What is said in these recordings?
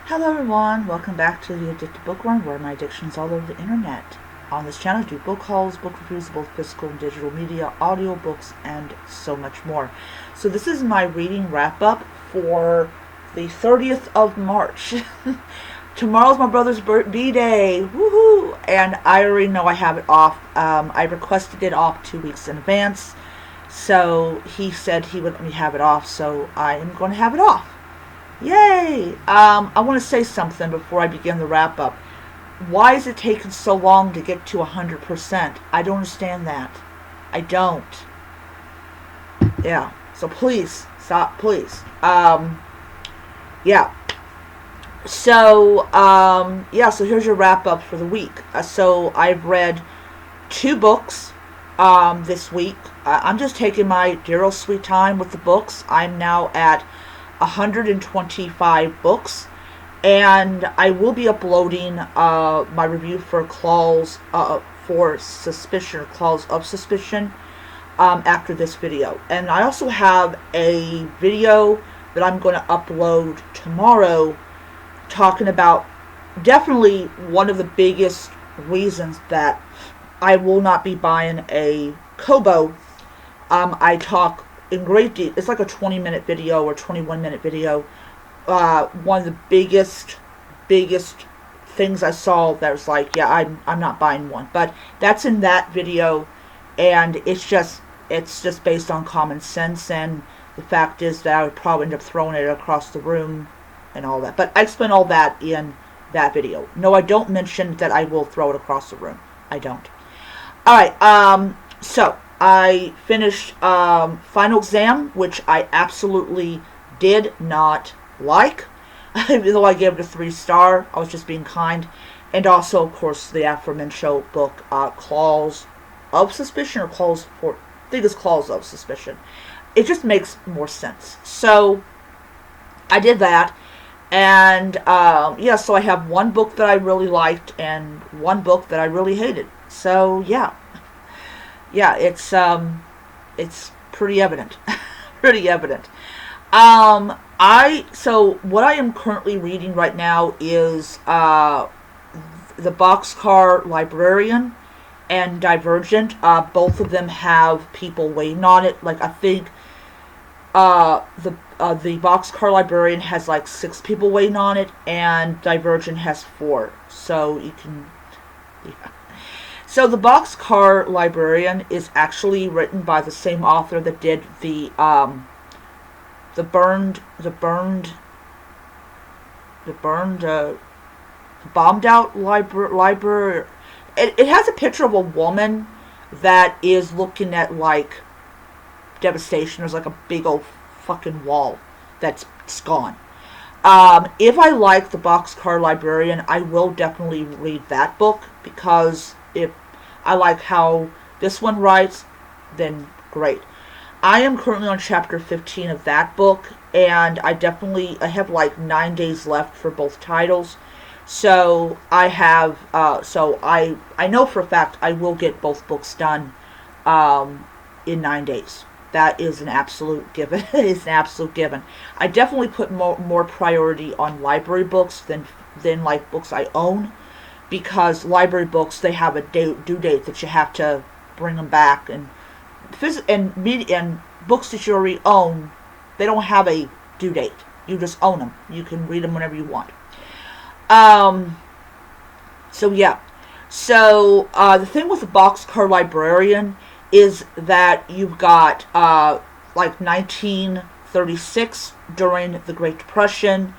Hello everyone, welcome back to the Addicted Bookworm, where my addiction is all over the internet. On this channel I do book hauls, book reviews of both physical and digital media, audiobooks, and so much more. So this is my reading wrap-up for the 30th of March. Tomorrow's my brother's B-Day, woohoo! And I already know I have it off. I requested it off 2 weeks in advance, so he said he would let me have it off, so I am going to have it off. Yay! I want to say something before I begin the wrap up. Why is it taking so long to get to 100%? I don't understand that. I don't. Yeah. So please, stop, please. Yeah. So, so here's your wrap up for the week. So I've read 2 books, this week. I'm just taking my dear old sweet time with the books. I'm now at 125 books, and I will be uploading my review for Claws for Suspicion, or Claws of Suspicion, after this video. And I also have a video that I'm going to upload tomorrow talking about definitely one of the biggest reasons that I will not be buying a Kobo. I talk in great detail. It's like a 20-minute video or 21-minute video. One of the biggest things I saw that was like, yeah, I'm not buying one. But that's in that video, and it's just based on common sense, and the fact is that I would probably end up throwing it across the room and all that. But I explain all that in that video. No, I don't mention that I will throw it across the room. I don't. Alright, so I finished Final Exam, which I absolutely did not like. Even though I gave it a 3-star, I was just being kind. And also, of course, the aforementioned book, Claws of Suspicion, or Claws for, I think it's Claws of Suspicion. It just makes more sense. So, I did that. And, so I have one book that I really liked and one book that I really hated. So, yeah. Yeah, it's pretty evident. Pretty evident. So what I am currently reading right now is The Boxcar Librarian and Divergent. Both of them have people waiting on it. Like, I think the Boxcar Librarian has like 6 people waiting on it, and Divergent has 4. So you can, yeah. So the Boxcar Librarian is actually written by the same author that did the bombed out library. It has a picture of a woman that is looking at like devastation. There's like a big old fucking wall that's gone. If I like the Boxcar Librarian, I will definitely read that book, because if I like how this one writes, then great. I am currently on chapter 15 of that book, and I have like 9 days left for both titles. So I have, I know for a fact I will get both books done in 9 days. That is an absolute given. It's an absolute given. I definitely put more priority on library books than like books I own, because library books, they have a due date that you have to bring them back, and books that you already own, they don't have a due date. You just own them. You can read them whenever you want. So yeah. So the thing with the Boxcar Librarian is that you've got like 1936 during the Great Depression,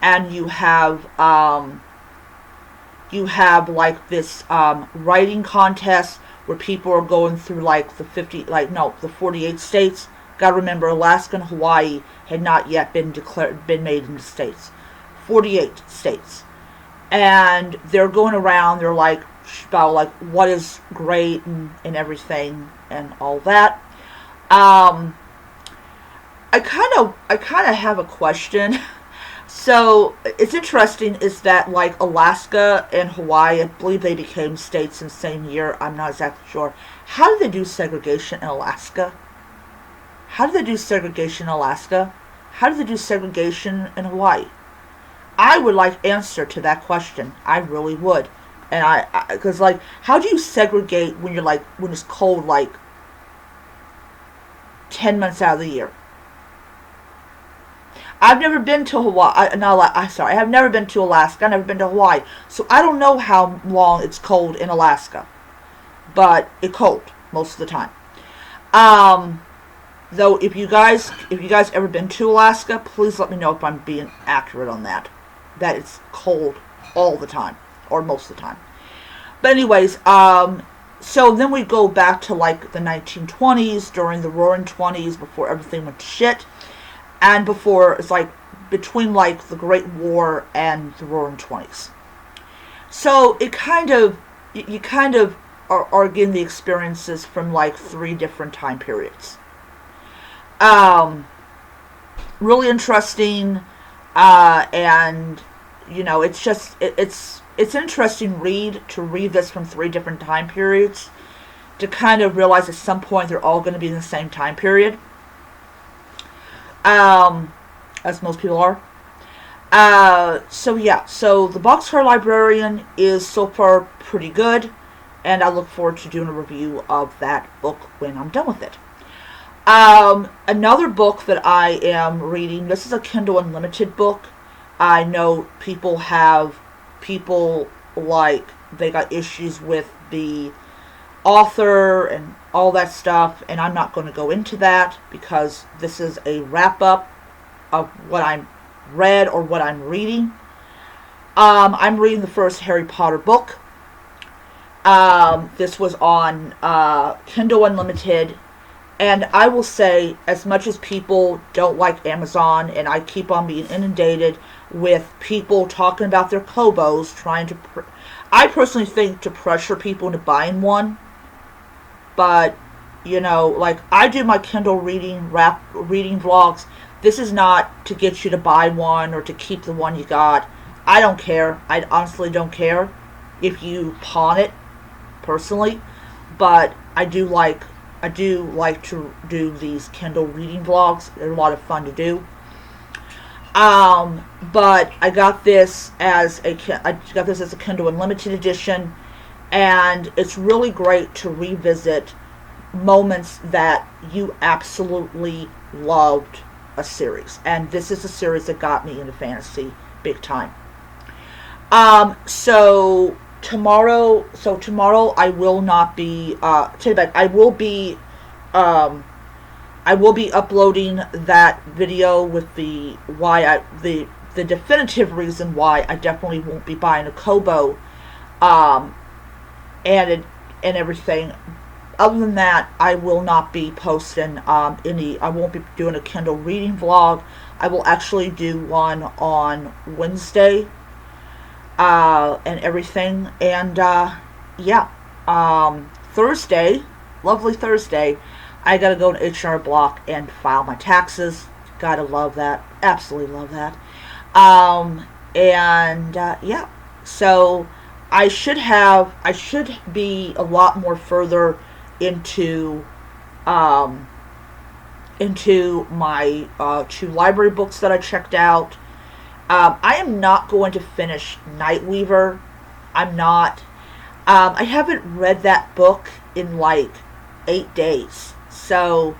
and you have like this writing contest where people are going through like the 48 states. Gotta remember, Alaska and Hawaii had not yet been made into states. 48 states. And they're going around, they're like, about like what is great and everything and all that. I kind of have a question. So it's interesting is that like Alaska and Hawaii, I believe they became states in the same year. I'm not exactly sure. How did they do segregation in Alaska? How did they do segregation in Alaska? How did they do segregation in Hawaii? I would like answer to that question. I really would. And because like, how do you segregate when you're like, when it's cold like 10 months out of the year? I've never been to Hawaii. I have never been to Alaska. I've never been to Hawaii. So I don't know how long it's cold in Alaska. But it's cold most of the time. Though if you guys ever been to Alaska, please let me know if I'm being accurate on that. That it's cold all the time. Or most of the time. But anyways, so then we go back to like the 1920s, during the Roaring 20s, before everything went to shit. And before, it's like, between like the Great War and the Roaring 20s. So it kind of, you kind of are getting the experiences from like 3 different time periods. Really interesting, and, you know, it's just, it's an interesting read, to read this from 3 different time periods, to kind of realize at some point they're all going to be in the same time period. As most people are. So yeah, so The Boxcar Librarian is so far pretty good, and I look forward to doing a review of that book when I'm done with it. Another book that I am reading, this is a Kindle Unlimited book. I know people like, they got issues with the author and all that stuff, and I'm not going to go into that, because this is a wrap-up of what I'm read or what I'm reading. I'm reading the first Harry Potter book. This was on Kindle Unlimited, and I will say, as much as people don't like Amazon, and I keep on being inundated with people talking about their Kobos, trying to, I personally think, to pressure people into buying one. But, you know, like, I do my Kindle reading vlogs. This is not to get you to buy one or to keep the one you got. I don't care. I honestly don't care if you pawn it, personally. But I do like to do these Kindle reading vlogs. They're a lot of fun to do. But I got this as a Kindle Unlimited edition. And it's really great to revisit moments that you absolutely loved a series. And this is a series that got me into fantasy big time. So tomorrow I will not be, I will be uploading that video with the definitive reason why I definitely won't be buying a Kobo, and everything. Other than that, I will not be posting I won't be doing a Kindle reading vlog. I will actually do one on Wednesday, and everything. And yeah, Thursday, lovely Thursday, I gotta go to H&R Block and file my taxes. Gotta love that. Absolutely love that. Yeah, so I should be a lot more further into my 2 library books that I checked out. I am not going to finish Nightweaver. I'm not. I haven't read that book in like 8 days. So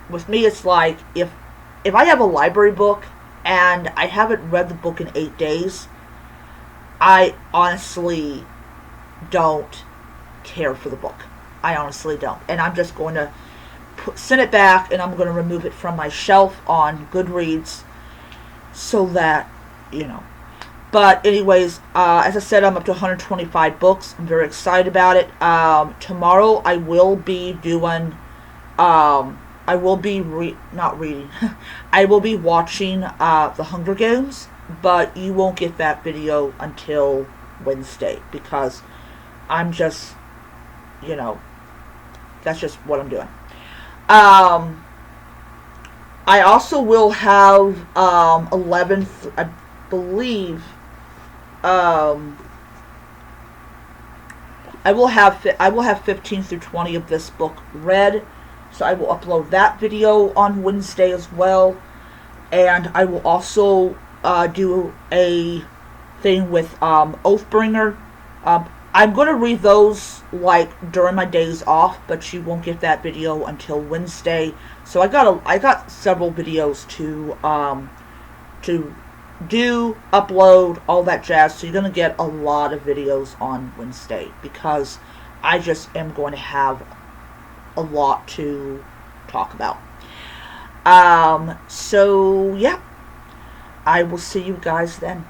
with me, it's like, if I have a library book and I haven't read the book in 8 days, I honestly don't care for the book. I honestly don't. And I'm just going to send it back, and I'm going to remove it from my shelf on Goodreads, so that, you know. But anyways, as I said, I'm up to 125 books. I'm very excited about it. Tomorrow I will be doing, I will be not reading. I will be watching The Hunger Games, but you won't get that video until Wednesday, because I'm just, you know, that's just what I'm doing. I also will have 11th, I believe. I will have 15 through 20 of this book read, so I will upload that video on Wednesday as well. And I will also do a thing with Oathbringer. I'm going to read those like during my days off, but you won't get that video until Wednesday. So I got several videos to do, upload, all that jazz. So you're going to get a lot of videos on Wednesday because I just am going to have a lot to talk about. So yeah, I will see you guys then.